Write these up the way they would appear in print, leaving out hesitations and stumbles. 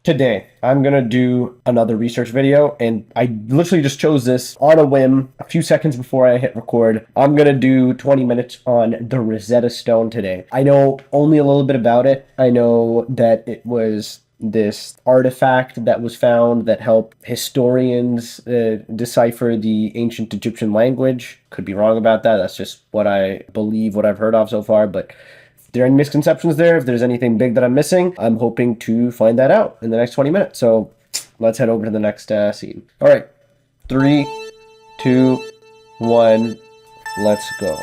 Today, I'm gonna do another research video, and I literally just chose this on a whim a few seconds before I hit record. I'm gonna do 20 minutes on the Rosetta Stone today. I know only a little bit about it. I know that it was this artifact that was found that helped historians decipher the ancient Egyptian language. Could be wrong about that. That's just what I believe, what I've heard of so far, but if there are any misconceptions there, if there's anything big that I'm missing, I'm hoping to find that out in the next 20 minutes. So let's head over to the next scene. All right, 3, 2, 1, let's go.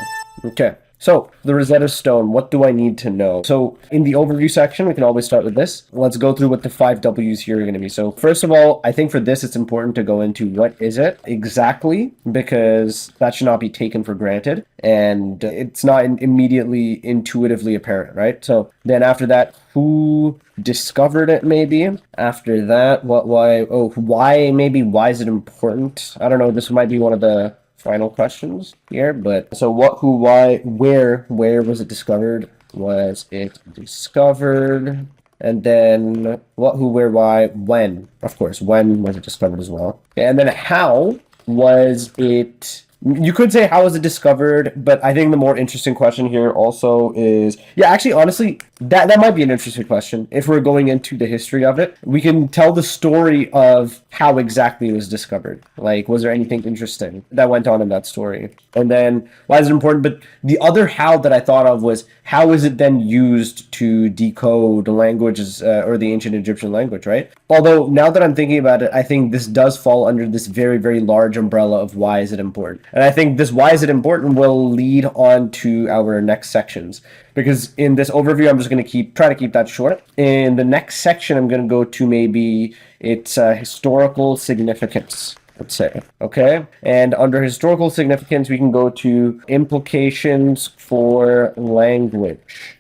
Okay. So, the Rosetta Stone, what do I need to know? So, in the overview section, we can always start with this. Let's go through what the 5 W's here are going to be. So, first of all, I think for this, it's important to go into what is it exactly, because that should not be taken for granted, and it's not immediately intuitively apparent, right? So, then after that, who discovered it, maybe? After that, why is it important? I don't know, this might be one of the final questions here, but so what, who, why, where was it discovered? Was it discovered? And then what, who, where, why, when? Of course, when was it discovered as well? And then how was it? You could say how was it discovered, but I think the more interesting question here also is, yeah, actually, honestly, that might be an interesting question. If we're going into the history of it, we can tell the story of how exactly it was discovered. Like, was there anything interesting that went on in that story? And then why is it important? But the other how that I thought of was, how is it then used to decode languages or the ancient Egyptian language, right? Although now that I'm thinking about it, I think this does fall under this very, very large umbrella of why is it important. And I think this why is it important will lead on to our next sections. Because in this overview, I'm just going to try to keep that short. In the next section, I'm going to go to maybe its historical significance, let's say, okay? And under historical significance, we can go to implications for language,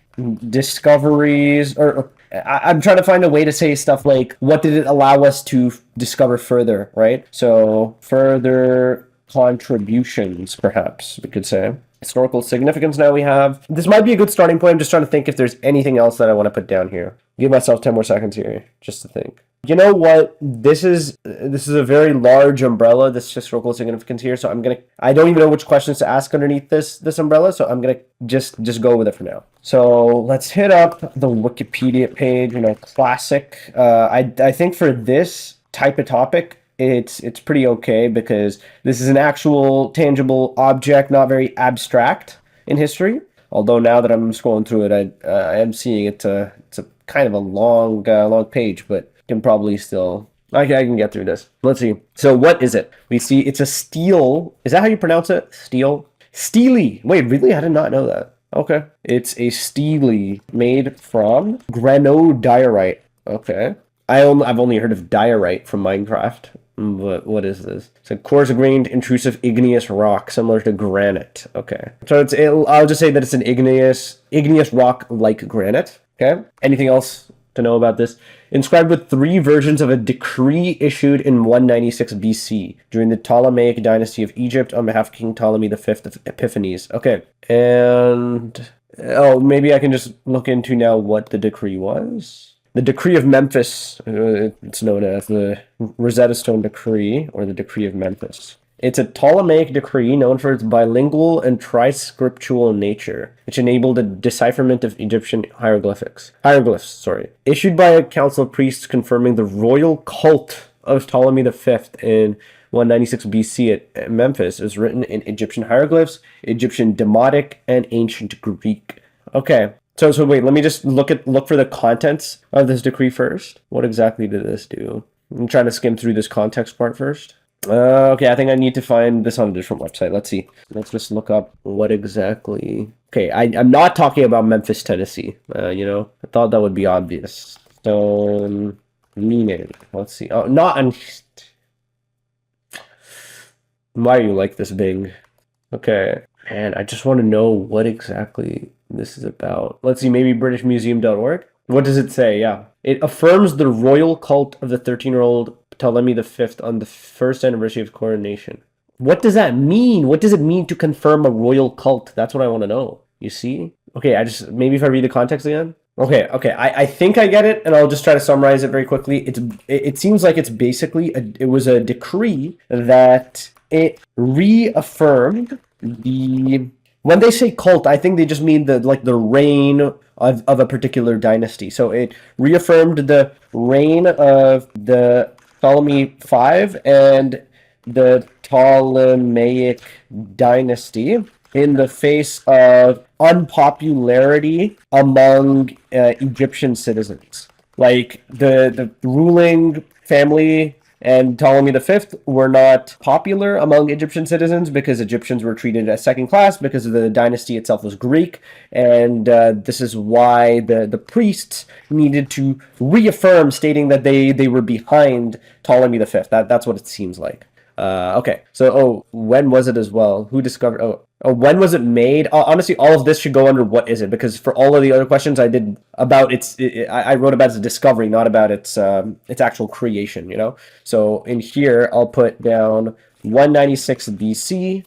discoveries, or I'm trying to find a way to say stuff like, what did it allow us to discover further, right? So further contributions, perhaps we could say. Historical significance now we have. This might be a good starting point. I'm just trying to think if there's anything else that I want to put down here. Give myself 10 more seconds here just to think. You know what? This is a very large umbrella, this historical significance here. So I don't even know which questions to ask underneath this umbrella. So I'm gonna just go with it for now. So let's hit up the Wikipedia page, classic. I think for this type of topic, it's pretty okay because this is an actual tangible object, not very abstract in history. Although now that I'm scrolling through it, I am seeing it's a kind of a long page, but can probably still I can get through this. Let's see. So what is it? We see it's a stele. Is that how you pronounce it? Stele? Stele. Wait, really? I did not know that. Okay. It's a stele made from granodiorite. Okay. I've only heard of diorite from Minecraft. What is this? It's a coarse-grained, intrusive igneous rock similar to granite. Okay. So I'll just say that it's an igneous rock like granite. Okay. Anything else to know about this? Inscribed with 3 versions of a decree issued in 196 BC during the Ptolemaic dynasty of Egypt on behalf of King Ptolemy V of Epiphanes. Okay. And maybe I can just look into now what the decree was. The Decree of Memphis, it's known as the Rosetta Stone Decree, or the Decree of Memphis. It's a Ptolemaic decree known for its bilingual and triscriptural nature, which enabled the decipherment of Egyptian hieroglyphs, issued by a council of priests confirming the royal cult of Ptolemy V in 196 BC at Memphis. It was written in Egyptian hieroglyphs, Egyptian Demotic, and ancient Greek. Okay. So wait, let me just look for the contents of this decree first. What exactly did this do? I'm trying to skim through this context part first. Okay, I think I need to find this on a different website. Let's see. Let's just look up what exactly. Okay, I'm not talking about Memphis, Tennessee. I thought that would be obvious. Stone meaning. Let's see. Oh, not. Why are you like this, Bing? Okay, and I just want to know what exactly this is about. Let's see, maybe BritishMuseum.org. What does it say? Yeah. It affirms the royal cult of the 13-year-old Ptolemy V on the first anniversary of coronation. What does that mean? What does it mean to confirm a royal cult? That's what I want to know. You see? Okay, maybe if I read the context again. Okay. I think I get it, and I'll just try to summarize it very quickly. It seems like it's basically it was a decree that it reaffirmed the when they say cult, I think they just mean the reign of a particular dynasty. So it reaffirmed the reign of the Ptolemy Five and the Ptolemaic dynasty in the face of unpopularity among Egyptian citizens. Like the ruling family and Ptolemy V were not popular among Egyptian citizens because Egyptians were treated as second class because the dynasty itself was Greek, and this is why the priests needed to reaffirm, stating that they were behind Ptolemy V. That's what it seems like. Okay, so when was it as well? Who discovered? When was it made? Honestly, all of this should go under what is it, because for all of the other questions I did about I wrote about its discovery, not about its actual creation. You know. So in here, I'll put down 196 BC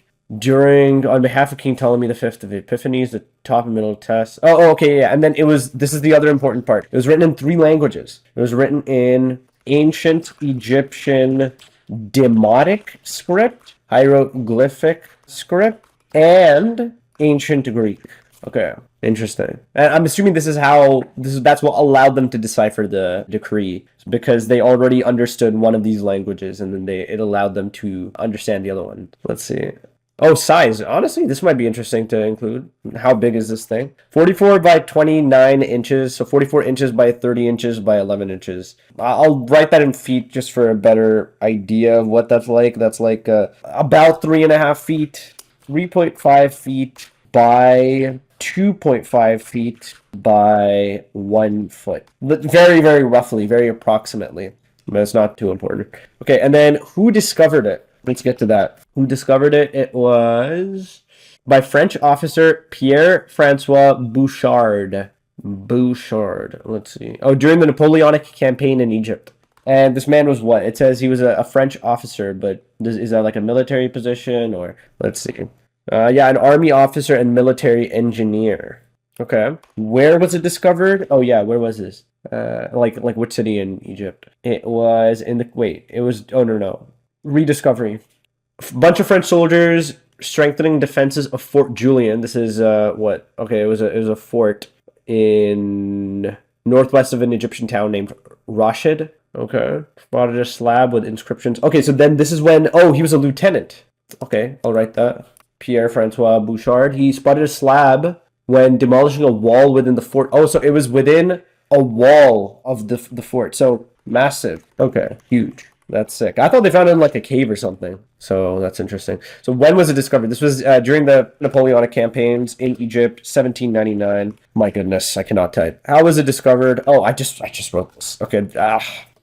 on behalf of King Ptolemy V of Epiphanes, the top and middle test. Okay, yeah, and then this is the other important part. It was written in 3 languages. It was written in ancient Egyptian Demotic script, hieroglyphic script, and ancient Greek. Okay, interesting. And I'm assuming that's what allowed them to decipher the decree, because they already understood one of these languages, and then it allowed them to understand the other one. Let's see. Oh, size. Honestly, this might be interesting to include. How big is this thing? 44 by 29 inches. So 44 inches by 30 inches by 11 inches. I'll write that in feet just for a better idea of what that's like. That's like about 3.5 feet, 3.5 feet by 2.5 feet by 1 foot. Very, very roughly, very approximately. But it's not too important. Okay, and then who discovered it? Let's get to that. Who discovered it? It was by French officer Pierre-Francois Bouchard. Let's see. Oh, during the Napoleonic campaign in Egypt. And this man was what? It says he was a French officer, but is that like a military position, or let's see. Yeah, an army officer and military engineer. Okay. Where was it discovered? Oh yeah, where was this? Like which city in Egypt? It was in the no. Rediscovery. Bunch of French soldiers strengthening defenses of Fort Julian. This is what? Okay, it was a fort in northwest of an Egyptian town named Rashid. Okay. Spotted a slab with inscriptions. Okay, so then this is when he was a lieutenant. Okay, I'll write that. Pierre-Francois Bouchard. He spotted a slab when demolishing a wall within the fort. Oh, so it was within a wall of the fort. So massive. Okay, huge. That's sick. I thought they found it in like a cave or something. So that's interesting. So when was it discovered? This was during the Napoleonic campaigns in Egypt, 1799. My goodness, I cannot type. How was it discovered? Oh, I just wrote this. Okay.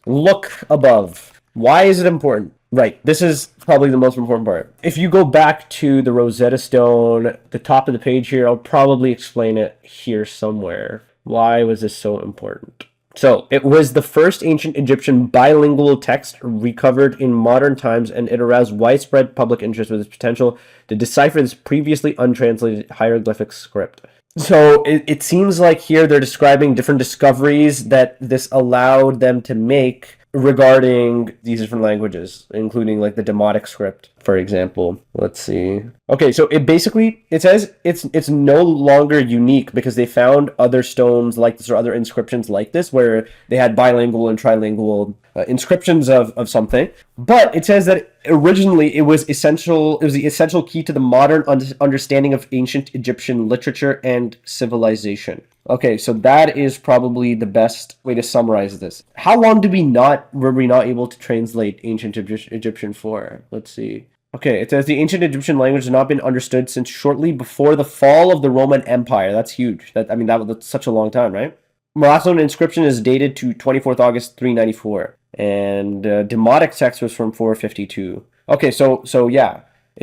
Look above. Why is it important? Right. This is probably the most important part. If you go back to the Rosetta Stone, the top of the page here, I'll probably explain it here somewhere. Why was this so important? So, it was the first ancient Egyptian bilingual text recovered in modern times, and it aroused widespread public interest with its potential to decipher this previously untranslated hieroglyphic script. So, it seems like here they're describing different discoveries that this allowed them to make regarding these different languages, including like the Demotic script, for example. Let's see. Okay, so it says it's no longer unique because they found other stones like this or other inscriptions like this where they had bilingual and trilingual inscriptions of something. But it says that originally it was essential. It was the essential key to the modern understanding of ancient Egyptian literature and civilization. Okay, so that is probably the best way to summarize this. How long were we not able to translate ancient Egyptian for? Let's see. Okay, it says the ancient Egyptian language has not been understood since shortly before the fall of the Roman Empire. That's huge. That's such a long time, right? Moroccan inscription is dated to 24th August 394, and Demotic text was from 452. Okay, so yeah,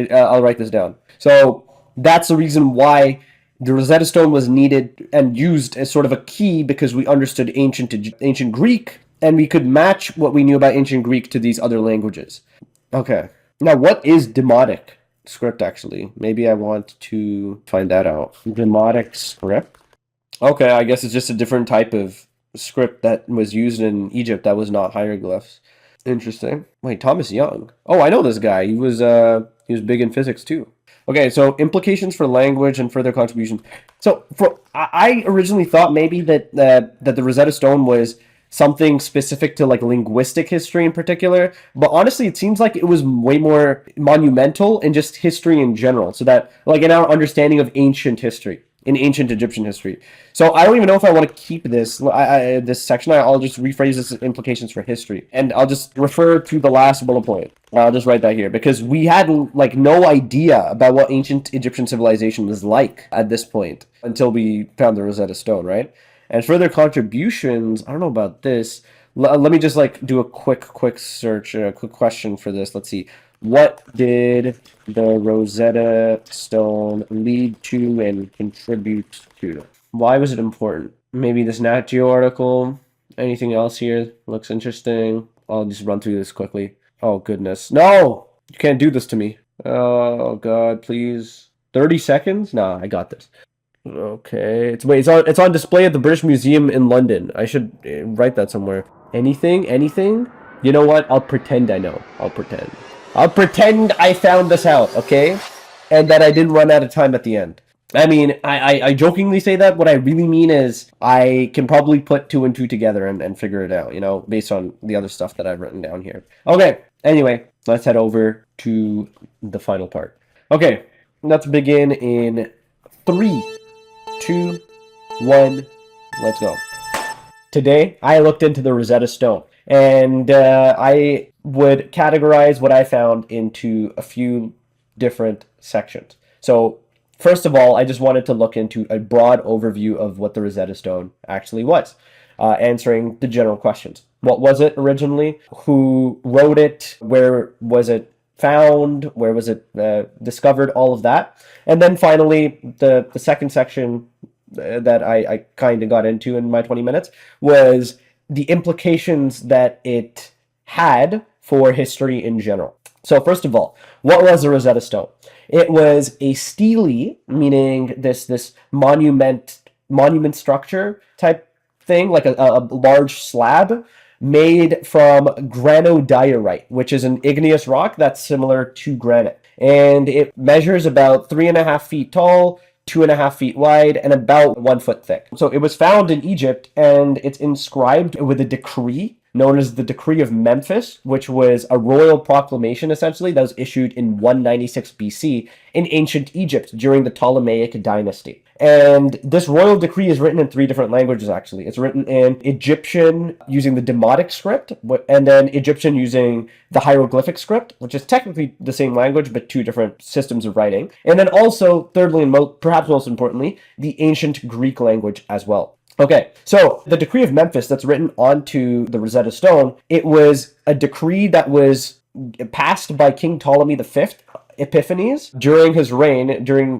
I'll write this down. So that's the reason why the Rosetta Stone was needed and used as sort of a key, because we understood ancient Greek, and we could match what we knew about ancient Greek to these other languages. Okay. Now, what is Demotic script, actually? Maybe I want to find that out. Demotic script. Okay, I guess it's just a different type of script that was used in Egypt that was not hieroglyphs. Interesting. Wait, Thomas Young. Oh, I know this guy. He was big in physics too. Okay, so implications for language and further contributions. So I originally thought maybe that the Rosetta Stone was something specific to like linguistic history in particular, but honestly, it seems like it was way more monumental in just history in general. So that like in our understanding of ancient history, in ancient Egyptian history. So I don't even know if I want to keep this section. I'll just rephrase this as implications for history, and I'll just refer to the last bullet point. I'll just write that here because we had like no idea about what ancient Egyptian civilization was like at this point until we found the Rosetta Stone, right? And further contributions, I don't know about this. Let me just like do a quick search, a quick question for this. Let's see. What did the Rosetta Stone lead to and contribute to? Why was it important? Maybe this Nat Geo article. Anything else here looks interesting? I'll just run through this quickly. Oh goodness. No! You can't do this to me. Oh god, please. 30 seconds? Nah, I got this. Okay. It's on display at the British Museum in London. I should write that somewhere. Anything? You know what? I'll pretend I know. I'll pretend I found this out, okay? And that I didn't run out of time at the end. I mean, I jokingly say that. What I really mean is I can probably put two and two together and figure it out, based on the other stuff that I've written down here. Okay, anyway, let's head over to the final part. Okay, let's begin in 3, 2, 1, let's go. Today, I looked into the Rosetta Stone, and I would categorize what I found into a few different sections. So, first of all, I just wanted to look into a broad overview of what the Rosetta Stone actually was, answering the general questions. What was it originally? Who wrote it? Where was it found? Where was it discovered? All of that. And then finally, the second section that I kind of got into in my 20 minutes was the implications that it had for history in general. So first of all, what was the Rosetta Stone? It was a stele, meaning this monument structure type thing, like a large slab made from granodiorite, which is an igneous rock that's similar to granite. And it measures about 3.5 feet tall, 2.5 feet wide, and about 1 foot thick. So it was found in Egypt, and it's inscribed with a decree known as the Decree of Memphis, which was a royal proclamation, essentially, that was issued in 196 BC in ancient Egypt during the Ptolemaic dynasty. And this royal decree is written in 3 different languages, actually. It's written in Egyptian using the Demotic script, and then Egyptian using the hieroglyphic script, which is technically the same language, but 2 different systems of writing. And then also, thirdly, and perhaps most importantly, the ancient Greek language as well. Okay, so the Decree of Memphis that's written onto the Rosetta Stone, it was a decree that was passed by King Ptolemy V, Epiphanes, during his reign,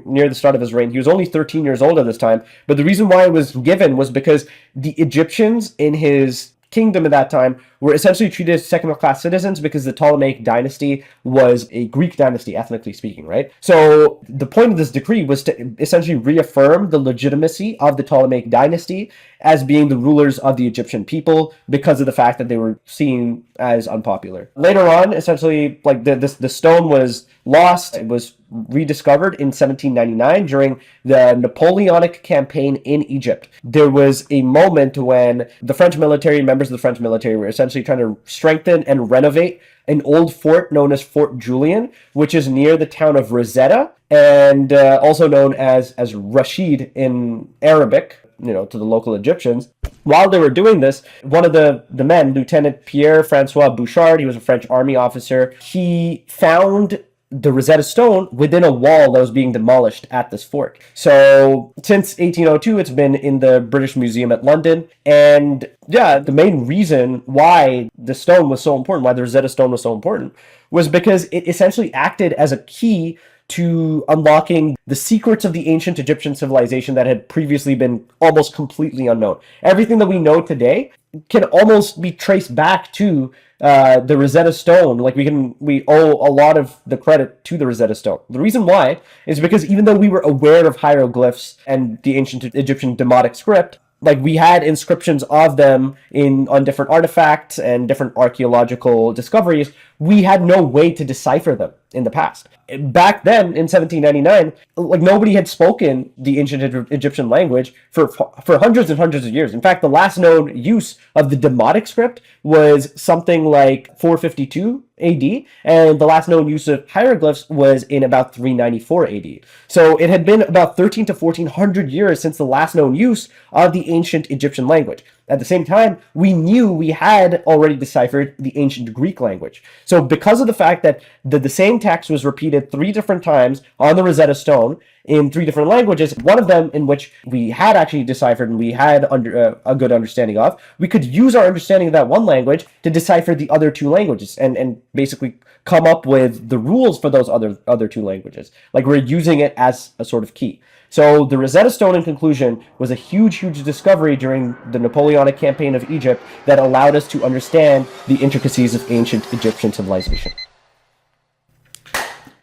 near the start of his reign. He was only 13 years old at this time, but the reason why it was given was because the Egyptians in his kingdom at that time were essentially treated as second-class citizens because the Ptolemaic dynasty was a Greek dynasty, ethnically speaking, right? So the point of this decree was to essentially reaffirm the legitimacy of the Ptolemaic dynasty as being the rulers of the Egyptian people because of the fact that they were seen as unpopular. Later on, essentially, like the stone was lost. It was rediscovered in 1799 during the Napoleonic campaign in Egypt. There was a moment when the French military, members of the French military, were essentially trying to strengthen and renovate an old fort known as Fort Julian, which is near the town of Rosetta, and also known as Rashid in Arabic, to the local Egyptians. While they were doing this, one of the men, Lieutenant Pierre-Francois Bouchard, he was a French army officer, he found the Rosetta Stone within a wall that was being demolished at this fort. So since 1802, it's been in the British Museum at London. And yeah, the main reason why the stone was so important, why the Rosetta Stone was so important, was because it essentially acted as a key to unlocking the secrets of the ancient Egyptian civilization that had previously been almost completely unknown. Everything that we know today can almost be traced back to the Rosetta Stone. Like we owe a lot of the credit to the Rosetta Stone. The reason why is because even though we were aware of hieroglyphs and the ancient Egyptian Demotic script, like we had inscriptions of them on different artifacts and different archaeological discoveries, we had no way to decipher them in the past. Back then in 1799, like nobody had spoken the ancient Egyptian language for hundreds and hundreds of years. In fact, the last known use of the Demotic script was something like 452 AD, and the last known use of hieroglyphs was in about 394 AD. So it had been about 13 to 1400 years since the last known use of the ancient Egyptian language. At the same time, we knew we had already deciphered the ancient Greek language. So because of the fact that the same text was repeated 3 different times on the Rosetta Stone in 3 different languages, one of them in which we had actually deciphered and we had a good understanding of, we could use our understanding of that one language to decipher the other 2 languages and basically come up with the rules for those other 2 languages. Like we're using it as a sort of key. So the Rosetta Stone, in conclusion, was a huge discovery during the Napoleonic campaign of Egypt that allowed us to understand the intricacies of ancient Egyptian civilization.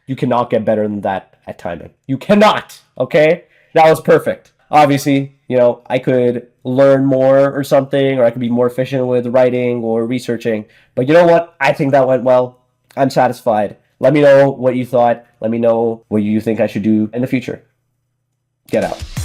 You cannot get better than that at timing. You cannot, okay? That was perfect. Obviously, I could learn more or something, or I could be more efficient with writing or researching. But you know what? I think that went well. I'm satisfied. Let me know what you thought. Let me know what you think I should do in the future. Get out.